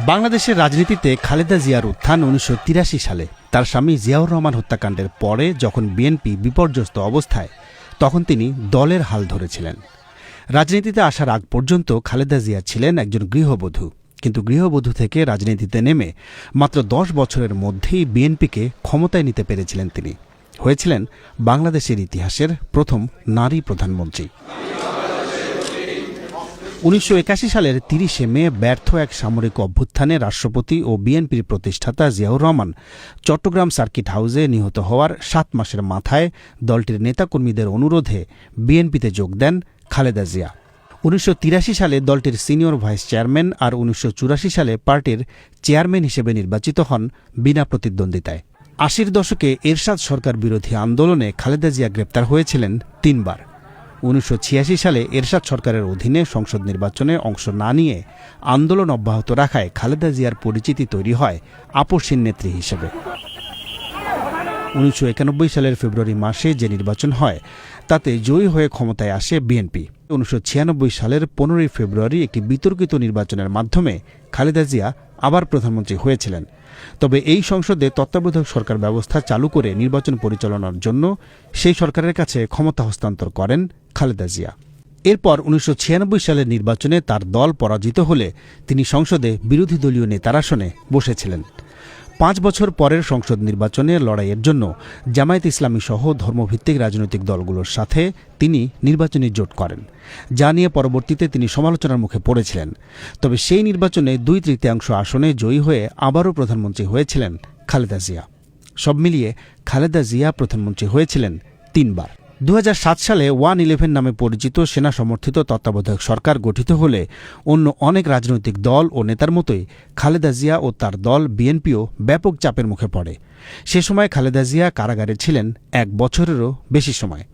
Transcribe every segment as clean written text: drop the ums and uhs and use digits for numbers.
বাংলাদেশের রাজনীতিতে খালেদা জিয়ার উত্থান ১৯৮৩ সালে তার স্বামী জিয়াউর রহমান হত্যাকাণ্ডের পরে যখন বিএনপি বিপর্যস্ত অবস্থায় তখন তিনি দলের হাল ধরেছিলেন। রাজনীতিতে আসার আগ পর্যন্ত খালেদা জিয়া ছিলেন একজন গৃহবধূ, কিন্তু গৃহবধূ থেকে রাজনীতিতে নেমে মাত্র ১০ বছরের মধ্যেই বিএনপিকে ক্ষমতায় নিতে পেরেছিলেন তিনি। হয়েছিলেন বাংলাদেশের ইতিহাসের প্রথম নারী প্রধানমন্ত্রী। ১৯৮১ সালের ৩০ মে ব্যর্থ এক সামরিক অভ্যুত্থানে রাষ্ট্রপতি ও বিএনপির প্রতিষ্ঠাতা জিয়াউর রহমান চট্টগ্রাম সার্কিট হাউসে নিহত হওয়ার ৭ মাসের মাথায় দলটির নেতাকর্মীদের অনুরোধে বিএনপিতে যোগ দেন খালেদা জিয়া। ১৯৮৩ সালে দলটির সিনিয়র ভাইস চেয়ারম্যান আর ১৯৮৪ সালে পার্টির চেয়ারম্যান হিসেবে নির্বাচিত হন বিনা প্রতিদ্বন্দ্বিতায়। ৮০-র দশকে এরশাদ সরকার বিরোধী আন্দোলনে খালেদা জিয়া গ্রেপ্তার হয়েছিলেন ৩ বার। ১৯৮৬ সালে এরশাদ সরকারের অধীনে সংসদ নির্বাচনে অংশ না নিয়ে আন্দোলন অব্যাহত রাখায় খালেদা জিয়ার পরিচিতি তৈরি হয় আপসহীন নেত্রী হিসেবে। ১৯৯১ সালের ফেব্রুয়ারি মাসে যে নির্বাচন হয় তাতে জয়ী হয়ে ক্ষমতায় আসে বিএনপি। ১৯৯৬ সালের ১৫ ফেব্রুয়ারি একটি বিতর্কিত নির্বাচনের মাধ্যমে খালেদা জিয়া আবার প্রধানমন্ত্রী হয়েছিলেন। তবে এই সংসদে তত্ত্বাবধায়ক সরকার ব্যবস্থা চালু করে নির্বাচন পরিচালনার জন্য সেই সরকারের কাছে ক্ষমতা হস্তান্তর করেন খালেদা জিয়া। এরপর ১৯৯৬ সালের নির্বাচনে তার দল পরাজিত হলে তিনি সংসদে বিরোধী দলীয় নেতার আসনে বসেছিলেন। ৫ বছর পরের সংসদ নির্বাচনে লড়াইয়ের জন্য জামায়াত ইসলামী সহ ধর্মভিত্তিক রাজনৈতিক দলগুলোর সাথে তিনি নির্বাচনী জোট করেন, যা নিয়ে পরবর্তীতে তিনি সমালোচনার মুখে পড়েছিলেন। তবে সেই নির্বাচনে ২/৩ আসনে জয়ী হয়ে আবারও প্রধানমন্ত্রী হয়েছিলেন খালেদা জিয়া। সব মিলিয়ে খালেদা জিয়া প্রধানমন্ত্রী হয়েছিলেন ৩ বার। ২০০৭ সালে 1-11 নামে পরিচিত সেনা সমর্থিত তত্ত্বাবধায়ক সরকার গঠিত হলে অন্য অনেক রাজনৈতিক দল ও নেতার মতোই খালেদা জিয়া ও তার দল বিএনপিও ব্যাপক চাপের মুখে পড়ে। সে সময় খালেদা জিয়া কারাগারে ছিলেন ১ বছরেরও বেশি সময়।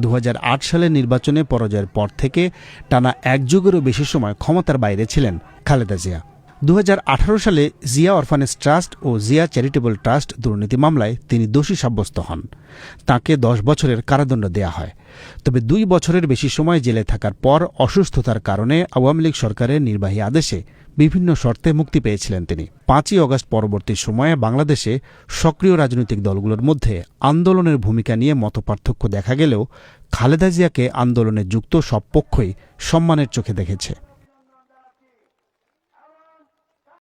২০০৮ সালের নির্বাচনে পরাজয়ের পর থেকে টানা ১ যুগেরও বেশি সময় ক্ষমতার বাইরে ছিলেন খালেদা জিয়া। ২০১৮ সালে জিয়া অরফানেজ ট্রাস্ট ও জিয়া চ্যারিটেবল ট্রাস্ট দুর্নীতি মামলায় তিনি দোষী সাব্যস্ত হন। তাঁকে ১০ বছরের কারাদণ্ড দেয়া হয়। তবে ২ বছরের বেশি সময় জেলে থাকার পর অসুস্থতার কারণে আওয়ামী লীগ সরকারের নির্বাহী আদেশে বিভিন্ন শর্তে মুক্তি পেয়েছিলেন তিনি। ৫ই অগাস্ট পরবর্তী সময়ে বাংলাদেশে সক্রিয় রাজনৈতিক দলগুলোর মধ্যে আন্দোলনের ভূমিকা নিয়ে মতপার্থক্য দেখা গেলেও খালেদা জিয়াকে আন্দোলনে যুক্ত সব পক্ষই সম্মানের চোখে দেখেছে।